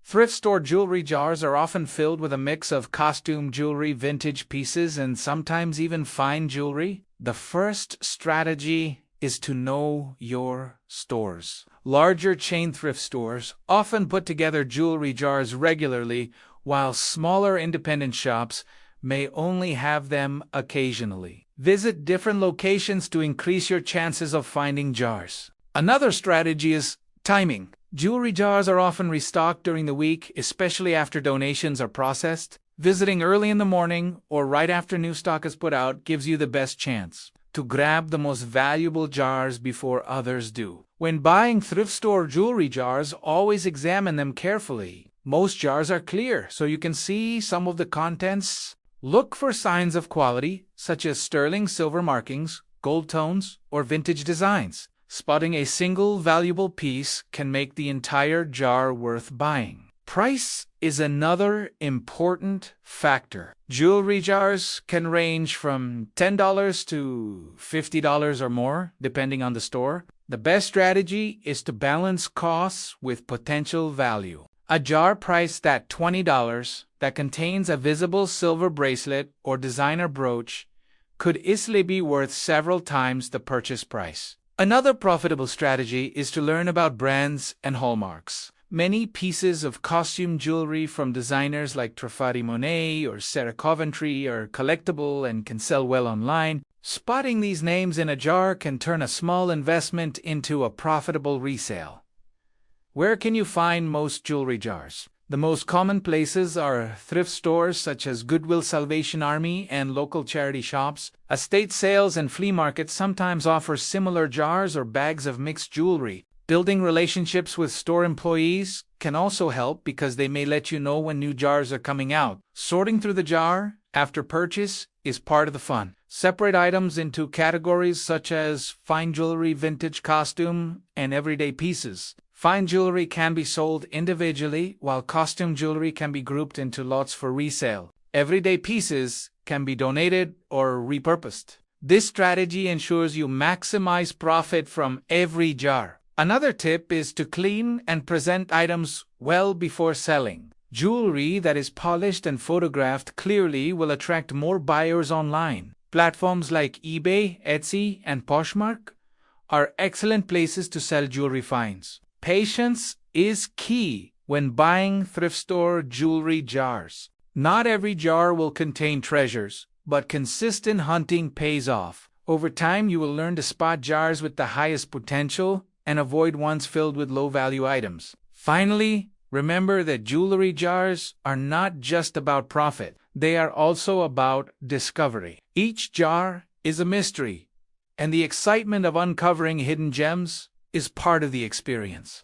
Thrift store jewelry jars are often filled with a mix of costume jewelry, vintage pieces, and sometimes even fine jewelry. The first strategy is to know your stores. Larger chain thrift stores often put together jewelry jars regularly, while smaller independent shops may only have them occasionally. Visit different locations to increase your chances of finding jars. Another strategy is timing. Jewelry jars are often restocked during the week, especially after donations are processed. Visiting early in the morning or right after new stock is put out gives you the best chance to grab the most valuable jars before others do. When buying thrift store jewelry jars, always examine them carefully. Most jars are clear, so you can see some of the contents. Look for signs of quality, such as sterling silver markings, gold tones, or vintage designs. Spotting a single valuable piece can make the entire jar worth buying. Price is another important factor. Jewelry jars can range from $10 to $50 or more, depending on the store. The best strategy is to balance costs with potential value. A jar priced at $20 that contains a visible silver bracelet or designer brooch could easily be worth several times the purchase price. Another profitable strategy is to learn about brands and hallmarks. Many pieces of costume jewelry from designers like Trifari Monet or Sarah Coventry are collectible and can sell well online. Spotting these names in a jar can turn a small investment into a profitable resale. Where can you find most jewelry jars? The most common places are thrift stores such as Goodwill Salvation Army and local charity shops. Estate sales and flea markets sometimes offer similar jars or bags of mixed jewelry. Building relationships with store employees can also help because they may let you know when new jars are coming out. Sorting through the jar after purchase is part of the fun. Separate items into categories such as fine jewelry, vintage costume, and everyday pieces. Fine jewelry can be sold individually, while costume jewelry can be grouped into lots for resale. Everyday pieces can be donated or repurposed. This strategy ensures you maximize profit from every jar. Another tip is to clean and present items well before selling. Jewelry that is polished and photographed clearly will attract more buyers online. Platforms like eBay, Etsy, and Poshmark are excellent places to sell jewelry finds. Patience is key when buying thrift store jewelry jars. Not every jar will contain treasures, but consistent hunting pays off. Over time, you will learn to spot jars with the highest potential and avoid ones filled with low-value items. Finally, remember that jewelry jars are not just about profit. They are also about discovery. Each jar is a mystery, and the excitement of uncovering hidden gems is part of the experience.